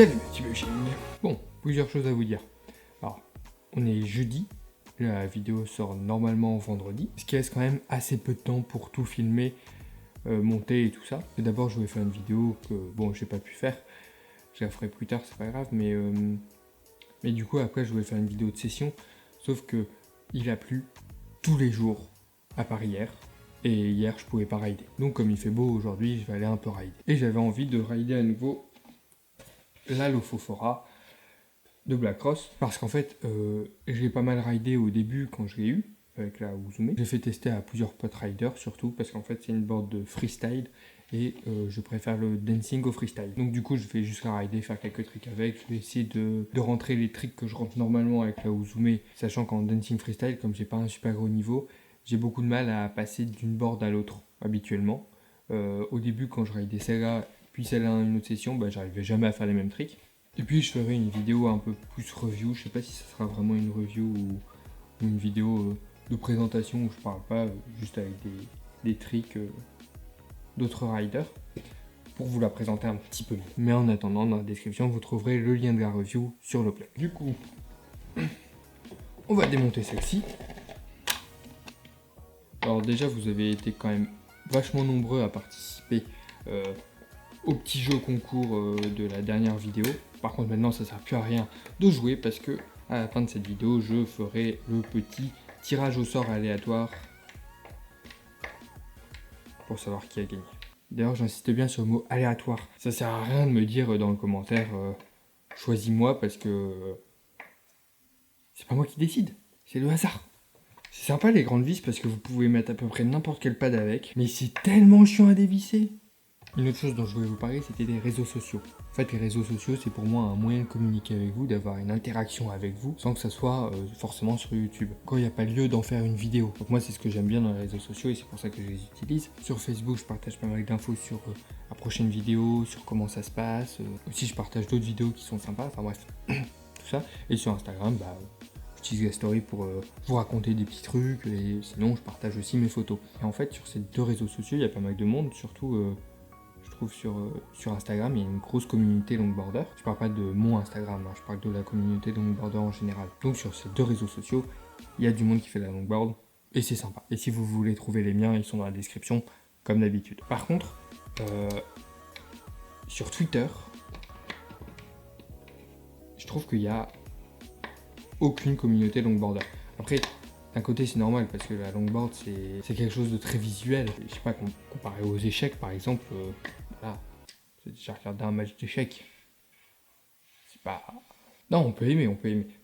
Salut Mathieu Bushing. Bon, plusieurs choses à vous dire. Alors, on est jeudi, la vidéo sort normalement vendredi, ce qui laisse quand même assez peu de temps pour tout filmer, monter et tout ça. Et d'abord, je voulais faire une vidéo que, bon, j'ai pas pu faire, je la ferai plus tard, c'est pas grave, mais du coup, après, je voulais faire une vidéo de session, sauf que il a plu tous les jours, à part hier. Et hier, je pouvais pas rider. Donc, comme il fait beau aujourd'hui, je vais aller un peu rider. Et j'avais envie de rider à nouveau la Lophophora de Black Cross, parce qu'en fait, j'ai pas mal ridé au début quand je l'ai eu, avec la Uzume. J'ai fait tester à plusieurs potes riders, surtout, parce qu'en fait, c'est une board de freestyle, et je préfère le dancing au freestyle. Donc du coup, je vais juste la rider, faire quelques tricks avec. Je vais essayer de rentrer les tricks que je rentre normalement avec la Uzume, sachant qu'en dancing freestyle, comme j'ai pas un super gros niveau, j'ai beaucoup de mal à passer d'une board à l'autre, habituellement. Au début, quand je ridais celle-là, puis celle-là une autre session, bah, j'arrivais jamais à faire les mêmes tricks. Et puis je ferai une vidéo un peu plus review, je sais pas si ça sera vraiment une review ou une vidéo de présentation où je parle pas, juste avec des tricks d'autres riders, pour vous la présenter un petit peu mieux. Mais en attendant, dans la description, vous trouverez le lien de la review sur le blog. Du coup, on va démonter celle-ci. Alors déjà, vous avez été quand même vachement nombreux à participer au petit jeu concours de la dernière vidéo. Par contre, maintenant, ça sert plus à rien de jouer parce que à la fin de cette vidéo, je ferai le petit tirage au sort aléatoire pour savoir qui a gagné. D'ailleurs, j'insiste bien sur le mot aléatoire. Ça sert à rien de me dire dans le commentaire choisis-moi parce que c'est pas moi qui décide, c'est le hasard. C'est sympa les grandes vis parce que vous pouvez mettre à peu près n'importe quel pad avec, mais c'est tellement chiant à dévisser. Une autre chose dont je voulais vous parler, c'était les réseaux sociaux. En fait, les réseaux sociaux, c'est pour moi un moyen de communiquer avec vous, d'avoir une interaction avec vous, sans que ça soit forcément sur YouTube. Quand il n'y a pas lieu d'en faire une vidéo. Donc moi, c'est ce que j'aime bien dans les réseaux sociaux et c'est pour ça que je les utilise. Sur Facebook, je partage pas mal d'infos sur la prochaine vidéo, sur comment ça se passe. Aussi, je partage d'autres vidéos qui sont sympas. Enfin bref, tout ça. Et sur Instagram, bah, j'utilise la story pour vous raconter des petits trucs. Et sinon, je partage aussi mes photos. Et en fait, sur ces deux réseaux sociaux, il y a pas mal de monde, surtout... sur Instagram, il y a une grosse communauté longboarder. Je parle pas de mon Instagram, hein, je parle de la communauté longboarder en général. Donc sur ces deux réseaux sociaux, il y a du monde qui fait la longboard et c'est sympa. Et si vous voulez trouver les miens, ils sont dans la description comme d'habitude. Par contre, sur Twitter, je trouve qu'il y a aucune communauté longboarder. Après, d'un côté, c'est normal parce que la longboard, c'est quelque chose de très visuel. Je sais pas, comparé aux échecs, par exemple, voilà, j'ai déjà regardé un match d'échecs. C'est pas... Non, on peut aimer.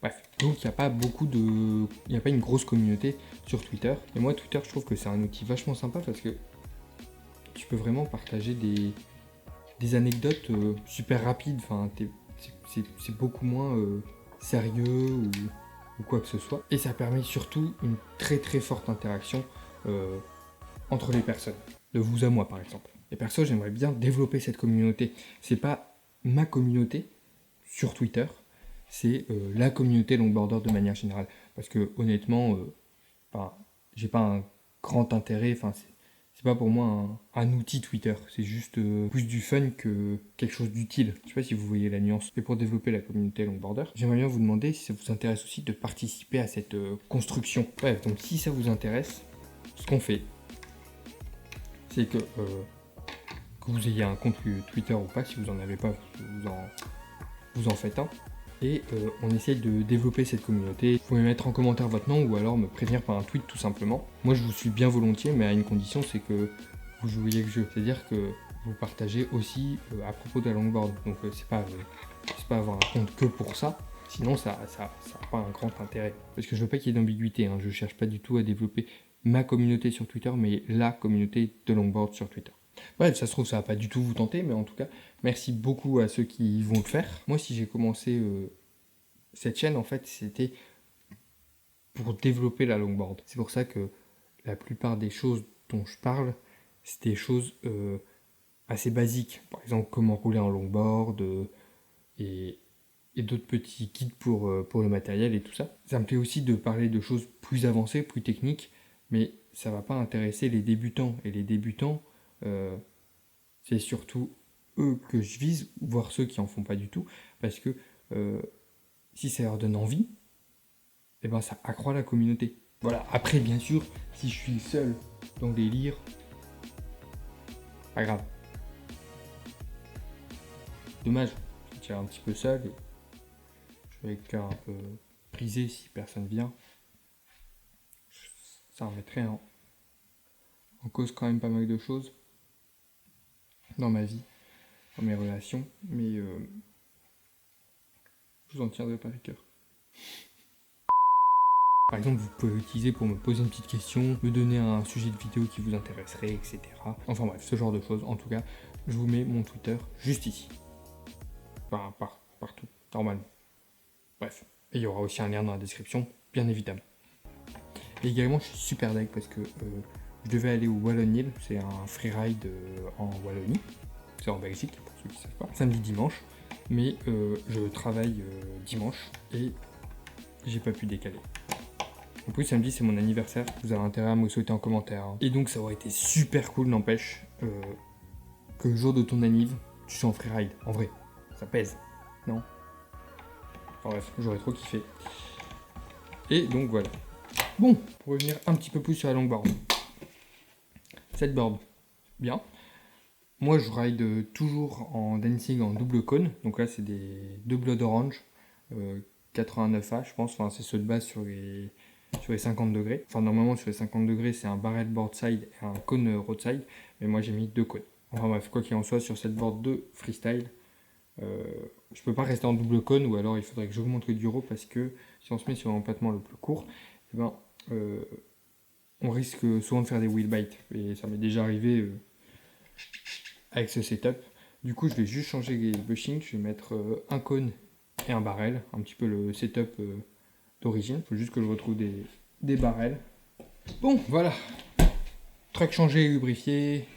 Bref, donc il n'y a pas il n'y a pas une grosse communauté sur Twitter. Et moi, Twitter, je trouve que c'est un outil vachement sympa parce que tu peux vraiment partager des anecdotes super rapides. Enfin, c'est beaucoup moins sérieux ou quoi que ce soit. Et ça permet surtout une très très forte interaction entre les personnes. De vous à moi, par exemple. Et perso, j'aimerais bien développer cette communauté. C'est pas ma communauté sur Twitter, c'est la communauté longboarder de manière générale. Parce que honnêtement, j'ai pas un grand intérêt. Enfin, c'est pas pour moi un outil Twitter. C'est juste plus du fun que quelque chose d'utile. Je sais pas si vous voyez la nuance. Et pour développer la communauté longboarder, j'aimerais bien vous demander si ça vous intéresse aussi de participer à cette construction. Bref, donc si ça vous intéresse, ce qu'on fait, c'est que vous ayez un compte Twitter ou pas, si vous en avez pas, vous en faites un. Et on essaye de développer cette communauté. Vous pouvez mettre en commentaire votre nom ou alors me prévenir par un tweet tout simplement. Moi je vous suis bien volontiers, mais à une condition, c'est que vous jouiez le jeu. C'est-à-dire que vous partagez aussi à propos de la longboard. Donc c'est pas avoir un compte que pour ça. Sinon ça n'a pas un grand intérêt. Parce que je veux pas qu'il y ait d'ambiguïté, hein. Je cherche pas du tout à développer ma communauté sur Twitter, mais la communauté de longboard sur Twitter. Bref, ça se trouve, ça va pas du tout vous tenter, mais en tout cas, merci beaucoup à ceux qui vont le faire. Moi, si j'ai commencé cette chaîne, en fait, c'était pour développer la longboard. C'est pour ça que la plupart des choses dont je parle, c'est des choses assez basiques. Par exemple, comment rouler en longboard et d'autres petits guides pour le matériel et tout ça. Ça me plaît aussi de parler de choses plus avancées, plus techniques, mais ça va pas intéresser les débutants. Et les débutants, c'est surtout eux que je vise, voire ceux qui en font pas du tout, parce que si ça leur donne envie, et ben ça accroît la communauté. Voilà, après bien sûr, si je suis seul dans le délire, pas grave. Dommage, je suis un petit peu seul et je vais avec le cœur un peu brisé si personne vient. Ça remettrait en cause quand même pas mal de choses dans ma vie, dans mes relations, mais je vous en tiendrai pas à cœur. Par exemple, vous pouvez l'utiliser pour me poser une petite question, me donner un sujet de vidéo qui vous intéresserait, etc. Enfin bref, ce genre de choses. En tout cas, je vous mets mon Twitter juste ici. Enfin, partout, normalement. Bref. Et il y aura aussi un lien dans la description, bien évidemment. Et également, je suis super dingue parce que je devais aller au Wallonhill. C'est un freeride en Wallonie. C'est en Belgique, pour ceux qui ne savent pas. Samedi, dimanche. Mais je travaille dimanche et j'ai pas pu décaler. En plus, samedi, c'est mon anniversaire. Vous avez intérêt à me souhaiter en commentaire. Hein. Et donc, ça aurait été super cool, n'empêche, que le jour de ton anniv, tu sois en freeride. En vrai, ça pèse, non? Enfin bref, j'aurais trop kiffé. Et donc, voilà. Bon, pour revenir un petit peu plus sur la longboard. Cette board, bien. Moi, je ride toujours en dancing en double cône. Donc là, c'est des deux Blood Orange. 89A, je pense. Enfin, c'est ceux de base sur les 50 degrés. Enfin, normalement, sur les 50 degrés, c'est un barrel boardside et un cône roadside. Mais moi, j'ai mis deux cônes. Enfin bref, quoi qu'il en soit, sur cette board de freestyle, je peux pas rester en double cône, ou alors il faudrait que j'augmente le duro, parce que si on se met sur l'empattement le plus court, eh ben, on risque souvent de faire des wheel bites. Et ça m'est déjà arrivé avec ce setup. Du coup, je vais juste changer les bushings. Je vais mettre un cône et un barrel, un petit peu le setup d'origine. Il faut juste que je retrouve des barrels. Bon, voilà. Track changé, lubrifié.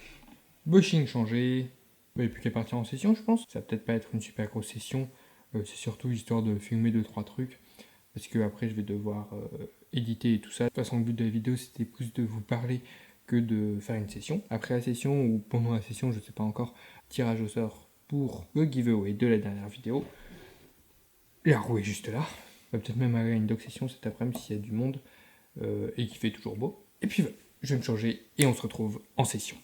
Bushing changé. Il n'y a plus qu'à partir en session, je pense. Ça va peut-être pas être une super grosse session. C'est surtout histoire de filmer 2-3 trucs. Parce que après, je vais devoir éditer et tout ça. De toute façon, le but de la vidéo, c'était plus de vous parler que de faire une session. Après la session ou pendant la session, je ne sais pas encore, tirage au sort pour le giveaway de la dernière vidéo. La roue est juste là. On va peut-être même aller à une doc session cet après-midi s'il y a du monde et qu'il fait toujours beau. Et puis voilà, je vais me changer et on se retrouve en session.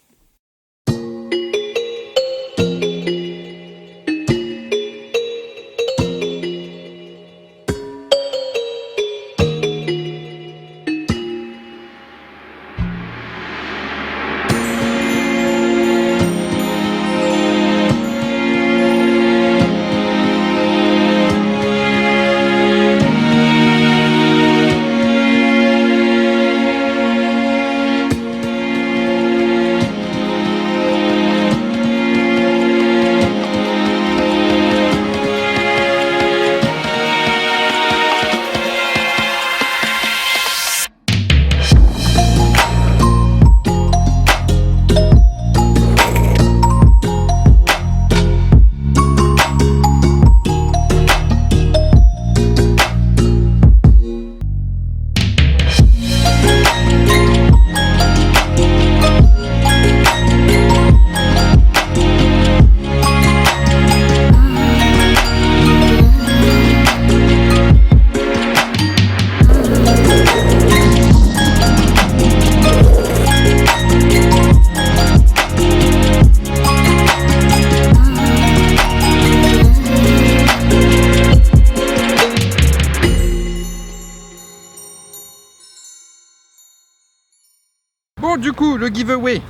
Bon, du coup, le giveaway.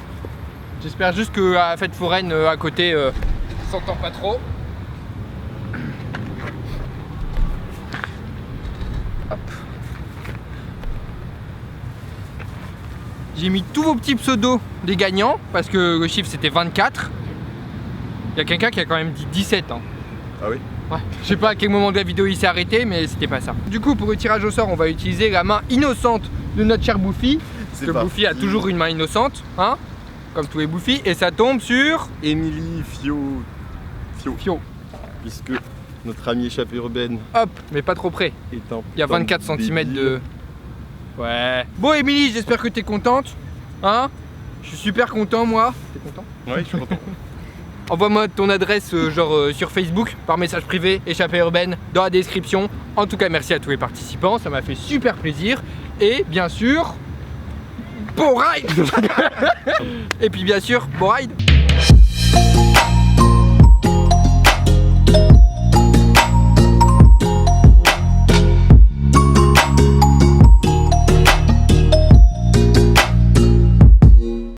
J'espère juste que à la fête foraine à côté s'entend pas trop. Hop. J'ai mis tous vos petits pseudos des gagnants parce que le chiffre c'était 24. Il y a quelqu'un qui a quand même dit 17 ans. Ah oui? Ouais. Je sais pas à quel moment de la vidéo il s'est arrêté, mais c'était pas ça. Du coup, pour le tirage au sort, on va utiliser la main innocente de notre cher Bouffi. Parce que Bouffi a toujours une main innocente, hein, comme tous les Bouffis, et ça tombe sur Émilie Fio. Puisque notre amie échappée urbaine. Hop, mais pas trop près. Il y a 24 cm de... Ouais. Bon, Émilie, j'espère que t'es contente. Hein? Je suis super content, moi. T'es content? Ouais, je suis content. Envoie-moi ton adresse sur Facebook, par message privé, échappée urbaine, dans la description. En tout cas, merci à tous les participants, ça m'a fait super plaisir. Et bien sûr, bon ride. Et puis bien sûr, bon ride.